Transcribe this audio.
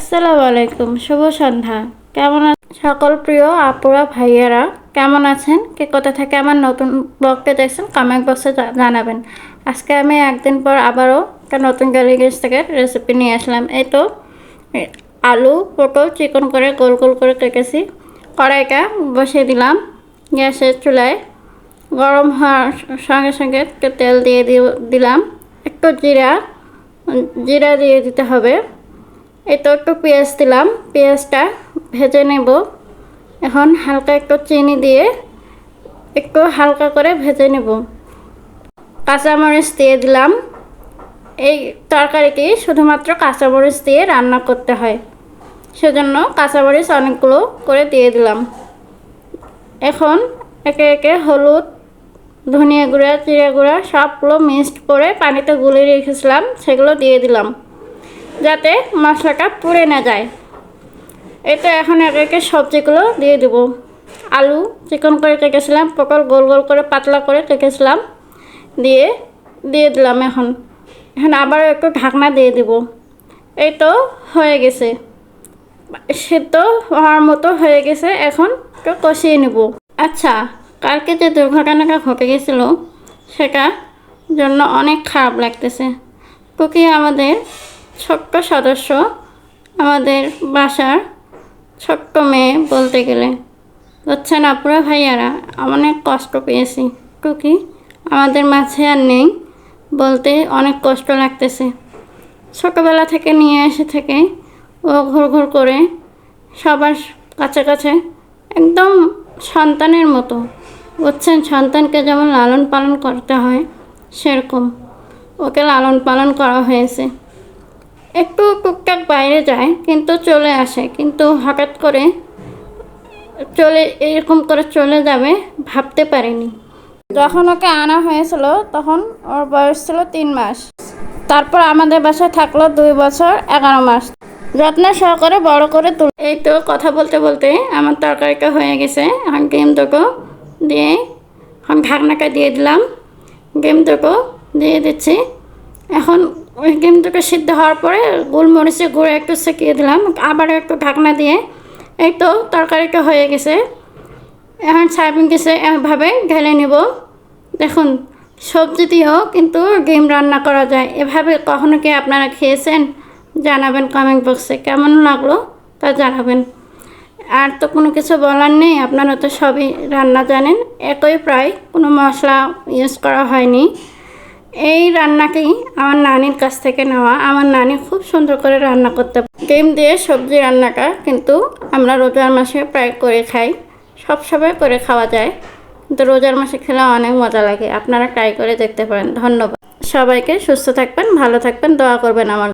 আসসালামু আলাইকুম, শুভ সন্ধ্যা। কেমন সকল প্রিয় আপুরা ভাইয়ারা কেমন আছেন? কে কোথা থেকে আমার নতুন ব্লগটা দেখছেন কমেন্ট বক্সে জানাবেন। আজকে আমি একদিন পর আবারও একটা নতুন গ্যালারিজ থেকে রেসিপি নিয়ে আসলাম। এই তো আলু পটল চিকন করে গোল গোল করে কেটেছি। কড়াইটা বসিয়ে দিলাম গ্যাসের চুলায়। গরম হওয়ার সঙ্গে সঙ্গে একটু তেল দিয়ে দিলাম, একটু জিরা দিয়ে দিতে হবে। এই তো একটু পেঁয়াজ দিলাম, পেঁয়াজটা ভেজে নেব। এখন হালকা একটু চিনি দিয়ে একটু হালকা করে ভেজে নেব। কাঁচামরিচ দিয়ে দিলাম। এই তরকারিটি শুধুমাত্র কাঁচামরিচ দিয়ে রান্না করতে হয়, সেজন্য কাঁচামরিচ অনেকগুলো করে দিয়ে দিলাম। এখন একে একে হলুদ, ধনিয়া গুঁড়া, জিরা গুঁড়া সবগুলো মিক্সড করে পানিতে গুলিয়ে রেখেছিলাম সেগুলো দিয়ে দিলাম, যাতে মশলাটা পুড়ে না যায়। এটা এখন একে একে সবজিগুলো দিয়ে দেব। আলু চিকন করে কেটেছিলাম, পটল গোল গোল করে পাতলা করে কেটেছিলাম, দিয়ে দিলাম। এখন আবার একটু ঢাকনা দিয়ে দেব। এই তো হয়ে গেছে, সেদ্ধ হওয়ার মতো হয়ে গেছে। এখন একটু কষিয়ে নেব। আচ্ছা, কালকে যে দুর্ঘটনাটা ঘটে গেছিলো সেটার জন্য অনেক খারাপ লাগতেছে। টুকি আমাদের ছোট্ট সদস্য, আমাদের বাসার ছোট্ট মেয়ে বলতে গেলে। বুঝছেন আপুরা ভাইয়ারা, অনেক কষ্ট পেয়েছি। টুকি আমাদের মাঝে আর নেই বলতে অনেক কষ্ট লাগতেছে। ছোটোবেলা থেকে নিয়ে এসে থেকে ও ঘুর করে সবার কাছে কাছে একদম সন্তানের মতো। বুঝছেন, সন্তানকে যেমন লালন পালন করতে হয় সেরকম ওকে লালন পালন করা হয়েছে। একটু টুকটাক বাইরে যায় কিন্তু চলে আসে, কিন্তু হঠাৎ করে এরকম করে চলে যাবে ভাবতে পারিনি। যখন ওকে আনা হয়েছিল তখন ওর বয়স ছিল 3 মাস। তারপর আমাদের বাসায় থাকলো 2 বছর 11 মাস। যত্ন সহকারে বড় করে এই তো কথা বলতে বলতে আমার তরকারিটা হয়ে গেছে। এখন ডিম দুটো দিয়ে এখন ঢাকনাটা দিয়ে দিলাম। ডিম দুটো দিয়ে দিচ্ছি। এখন ওই ডিম দুটো সিদ্ধ হওয়ার পরে গোলমরিচের গুঁড়ো একটু ছেঁকিয়ে দিলাম, আবার একটু ঢাকনা দিয়ে। এই তো তরকারিটা হয়ে গেছে। এখন সার্ভিং ডিশে এভাবে ঢেলে নেব। দেখুন, সবজি দিয়েও কিন্তু ডিম রান্না করা যায়। এভাবে কখনো কি আপনারা খেয়েছেন? জানাবেন কমেন্ট বক্সে, কেমন লাগলো তা জানাবেন। আর তো কোনো কিছু বলার নেই, আপনারা তো সবই রান্না জানেন। একই প্রায় কোনো মশলা ইউজ করা হয়নি। এই রান্নাকেই আমার নানির কাছ থেকে নেওয়া। আমার নানি খুব সুন্দর করে রান্না করতে। ডিম দিয়ে সবজি রান্নাটা কিন্তু আমরা রোজার মাসে প্রায় করে খাই। সব সময় করে খাওয়া যায়, কিন্তু রোজার মাসে খেলে অনেক মজা লাগে। আপনারা ট্রাই করে দেখতে পারেন। ধন্যবাদ সবাইকে। সুস্থ থাকবেন, ভালো থাকবেন, দোয়া করবেন আমার।